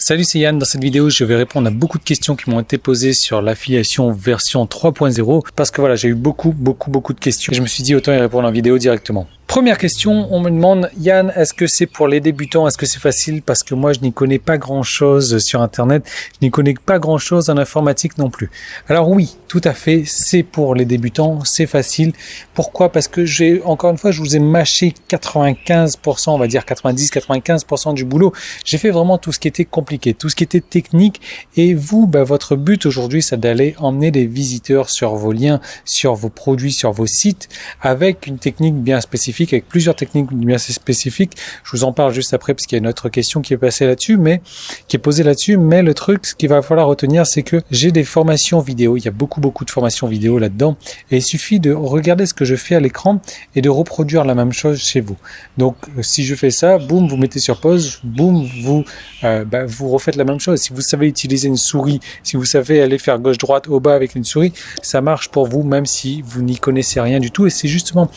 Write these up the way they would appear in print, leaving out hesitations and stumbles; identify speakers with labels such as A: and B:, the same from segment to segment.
A: Salut, c'est Yann. Dans cette vidéo, je vais répondre à beaucoup de questions qui m'ont été posées sur l'affiliation version 3.0 parce que voilà, j'ai eu beaucoup de questions et je me suis dit autant y répondre en vidéo directement. Première question, on me demande, Yann, est-ce que c'est pour les débutants? Est-ce que c'est facile? Parce que moi, je n'y connais pas grand-chose sur Internet. Je n'y connais pas grand-chose en informatique non plus. Alors oui, tout à fait, c'est pour les débutants, c'est facile. Pourquoi? Parce que encore une fois, je vous ai mâché 95%, on va dire 90-95% du boulot. J'ai fait vraiment tout ce qui était compliqué, tout ce qui était technique. Et vous, votre but aujourd'hui, c'est d'aller emmener des visiteurs sur vos liens, sur vos produits, sur vos sites, avec une technique bien spécifique, avec plusieurs techniques bien spécifiques. Je vous en parle juste après parce qu'il y a une autre question qui est posée là-dessus, mais le truc, ce qu'il va falloir retenir, c'est que j'ai des formations vidéo. Il y a beaucoup de formations vidéo là-dedans et il suffit de regarder ce que je fais à l'écran et de reproduire la même chose chez vous. Donc, si je fais ça, boum, vous mettez sur pause, boum, vous refaites la même chose. Si vous savez utiliser une souris, si vous savez aller faire gauche-droite au bas avec une souris, ça marche pour vous même si vous n'y connaissez rien du tout. Et c'est justement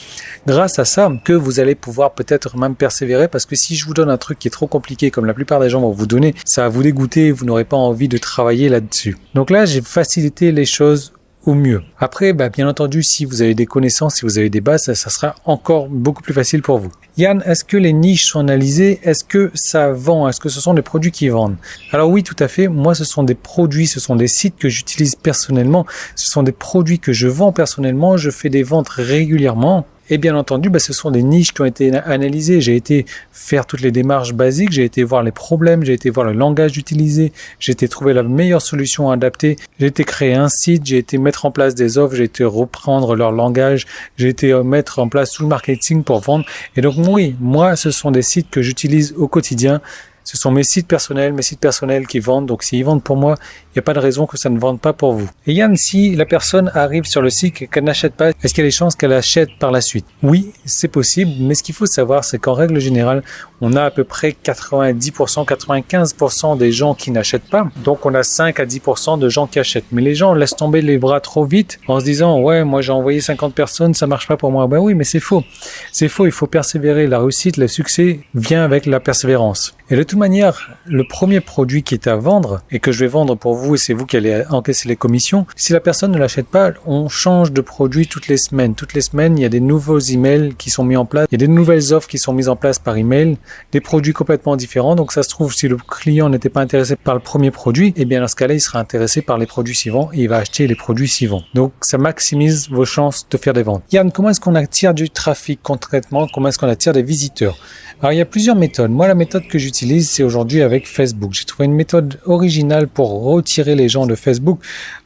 A: grâce à ça que vous allez pouvoir peut-être même persévérer, parce que si je vous donne un truc qui est trop compliqué comme la plupart des gens vont vous donner, ça va vous dégoûter et vous n'aurez pas envie de travailler là-dessus. Donc là, j'ai facilité les choses au mieux. Après, bien entendu, si vous avez des connaissances, si vous avez des bases, ça sera encore beaucoup plus facile pour vous. Yann, est-ce que les niches sont analysées? Est-ce que ça vend? Est-ce que ce sont des produits qui vendent? Alors oui, tout à fait. Moi, ce sont des produits, ce sont des sites que j'utilise personnellement. Ce sont des produits que je vends personnellement. Je fais des ventes régulièrement. Et bien entendu, ce sont des niches qui ont été analysées. J'ai été faire toutes les démarches basiques, j'ai été voir les problèmes, j'ai été voir le langage utilisé, j'ai été trouver la meilleure solution adaptée, j'ai été créer un site, j'ai été mettre en place des offres, j'ai été reprendre leur langage, j'ai été mettre en place tout le marketing pour vendre. Et donc oui, moi, ce sont des sites que j'utilise au quotidien. Ce sont mes sites personnels qui vendent. Donc, s'ils vendent pour moi, il n'y a pas de raison que ça ne vende pas pour vous. Et Yann, si la personne arrive sur le site et qu'elle n'achète pas, est-ce qu'il y a des chances qu'elle achète par la suite? Oui, c'est possible. Mais ce qu'il faut savoir, c'est qu'en règle générale, on a à peu près 90%, 95% des gens qui n'achètent pas. Donc, on a 5 à 10% de gens qui achètent. Mais les gens laissent tomber les bras trop vite en se disant, ouais, moi, j'ai envoyé 50 personnes, ça marche pas pour moi. Oui, mais c'est faux. C'est faux. Il faut persévérer. La réussite, le succès vient avec la persévérance. Et de toute manière, le premier produit qui est à vendre et que je vais vendre pour vous, et c'est vous qui allez encaisser les commissions, si la personne ne l'achète pas, on change de produit toutes les semaines. Toutes les semaines, il y a des nouveaux emails qui sont mis en place, il y a des nouvelles offres qui sont mises en place par email, des produits complètement différents. Donc ça se trouve, si le client n'était pas intéressé par le premier produit, eh bien dans ce cas-là, il sera intéressé par les produits suivants et il va acheter les produits suivants. Donc ça maximise vos chances de faire des ventes. Yann, comment est-ce qu'on attire du trafic concrètement? Comment est-ce qu'on attire des visiteurs? Alors, il y a plusieurs méthodes. Moi, la méthode que j'utilise, c'est aujourd'hui avec Facebook. J'ai trouvé une méthode originale pour retirer les gens de Facebook,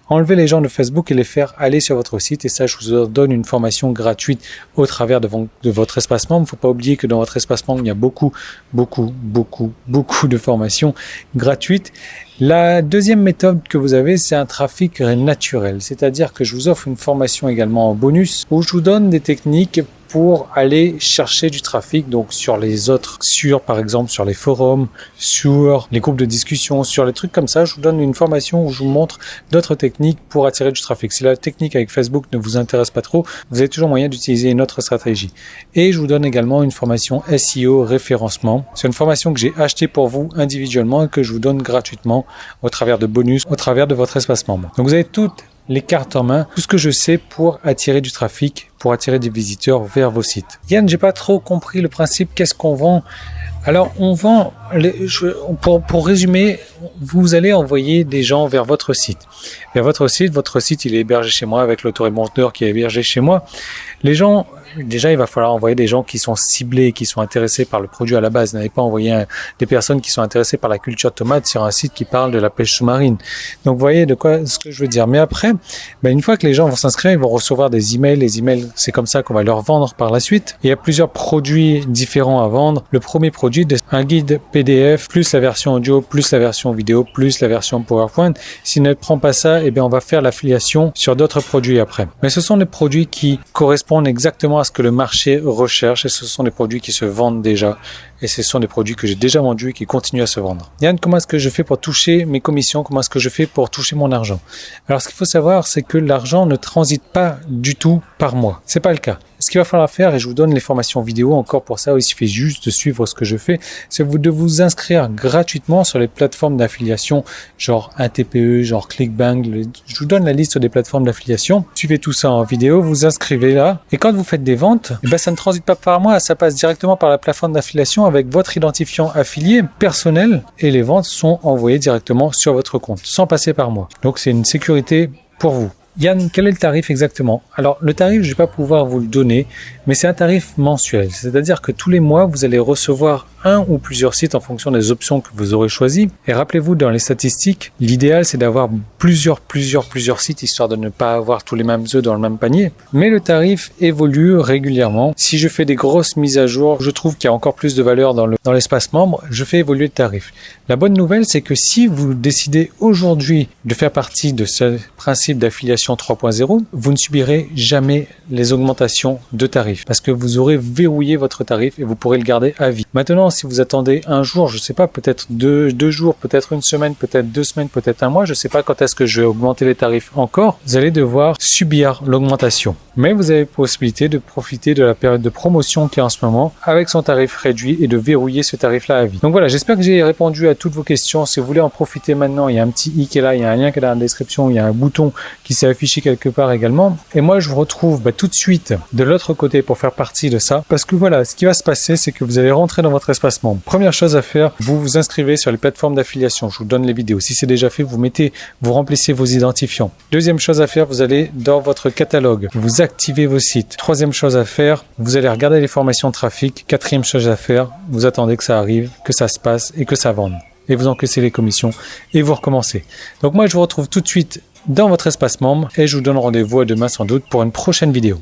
A: enlever les gens de Facebook et les faire aller sur votre site. Et ça, je vous donne une formation gratuite au travers de votre espace membre. Il ne faut pas oublier que dans votre espace membre, il y a beaucoup de formations gratuites. La deuxième méthode que vous avez, c'est un trafic naturel. C'est-à-dire que je vous offre une formation également en bonus où je vous donne des techniques pour aller chercher du trafic, donc par exemple sur les forums, sur les groupes de discussion, sur les trucs comme ça. Je vous donne une formation où je vous montre d'autres techniques pour attirer du trafic. Si la technique avec Facebook ne vous intéresse pas trop, vous avez toujours moyen d'utiliser une autre stratégie. Et je vous donne également une formation SEO référencement. C'est une formation que j'ai achetée pour vous individuellement et que je vous donne gratuitement au travers de bonus, au travers de votre espace membre. Donc vous avez toutes les cartes en main, tout ce que je sais pour attirer du trafic, pour attirer des visiteurs vers vos sites. Yann, j'ai pas trop compris le principe, qu'est-ce qu'on vend? Alors, on vend, pour résumer, vous allez envoyer des gens vers votre site. Vers votre site, il est hébergé chez moi avec l'autorépondeur qui est hébergé chez moi. Les gens, déjà, il va falloir envoyer des gens qui sont ciblés, qui sont intéressés par le produit à la base. N'allez pas envoyer des personnes qui sont intéressées par la culture tomate sur un site qui parle de la pêche sous-marine. Donc, vous voyez ce que je veux dire. Mais après, une fois que les gens vont s'inscrire, ils vont recevoir des emails. Les emails, c'est comme ça qu'on va leur vendre par la suite. Il y a plusieurs produits différents à vendre. Le premier produit, un guide PDF, plus la version audio, plus la version vidéo, plus la version PowerPoint. S'il ne prend pas ça, on va faire l'affiliation sur d'autres produits après. Mais ce sont des produits qui correspondent exactement à ce que le marché recherche et ce sont des produits qui se vendent déjà. Et ce sont des produits que j'ai déjà vendus et qui continuent à se vendre. Yann, comment est-ce que je fais pour toucher mes commissions? Comment est-ce que je fais pour toucher mon argent? Alors, ce qu'il faut savoir, c'est que l'argent ne transite pas du tout par mois. C'est pas le cas. Ce qu'il va falloir faire, et je vous donne les formations vidéo encore pour ça, il suffit juste de suivre ce que je fais, c'est de vous inscrire gratuitement sur les plateformes d'affiliation, genre un TPE, genre ClickBank. Je vous donne la liste des plateformes d'affiliation. Suivez tout ça en vidéo, vous inscrivez là, et quand vous faites des ventes, ça ne transite pas par moi, ça passe directement par la plateforme d'affiliation avec votre identifiant affilié personnel, et les ventes sont envoyées directement sur votre compte, sans passer par moi. Donc c'est une sécurité pour vous. Yann, quel est le tarif exactement? Alors, le tarif, je ne vais pas pouvoir vous le donner, mais c'est un tarif mensuel. C'est-à-dire que tous les mois, vous allez recevoir un ou plusieurs sites en fonction des options que vous aurez choisies. Et rappelez-vous, dans les statistiques, l'idéal, c'est d'avoir plusieurs sites, histoire de ne pas avoir tous les mêmes œufs dans le même panier. Mais le tarif évolue régulièrement. Si je fais des grosses mises à jour, je trouve qu'il y a encore plus de valeur dans l'espace membre, je fais évoluer le tarif. La bonne nouvelle, c'est que si vous décidez aujourd'hui de faire partie de ce principe d'affiliation 3.0, vous ne subirez jamais les augmentations de tarifs parce que vous aurez verrouillé votre tarif et vous pourrez le garder à vie. Maintenant, si vous attendez un jour, je sais pas, peut-être deux jours, peut-être une semaine, peut-être 2 semaines, peut-être un mois, je sais pas quand est-ce que je vais augmenter les tarifs encore, vous allez devoir subir l'augmentation. Mais vous avez la possibilité de profiter de la période de promotion qui est en ce moment avec son tarif réduit et de verrouiller ce tarif-là à vie. Donc voilà, j'espère que j'ai répondu à toutes vos questions. Si vous voulez en profiter maintenant, il y a un petit i qui est là, il y a un lien qui est dans la description, il y a un bouton qui s'est affiché quelque part également. Et moi, je vous retrouve tout de suite de l'autre côté pour faire partie de ça. Parce que voilà, ce qui va se passer, c'est que vous allez rentrer dans votre espace membre. Première chose à faire, vous vous inscrivez sur les plateformes d'affiliation. Je vous donne les vidéos. Si c'est déjà fait, vous remplissez vos identifiants. Deuxième chose à faire, vous allez dans votre catalogue. Vous activez vos sites. Troisième chose à faire, vous allez regarder les formations de trafic. Quatrième chose à faire, vous attendez que ça arrive, que ça se passe et que ça vende. Et vous encaissez les commissions et vous recommencez. Donc moi, je vous retrouve tout de suite dans votre espace membre et je vous donne rendez-vous à demain sans doute pour une prochaine vidéo.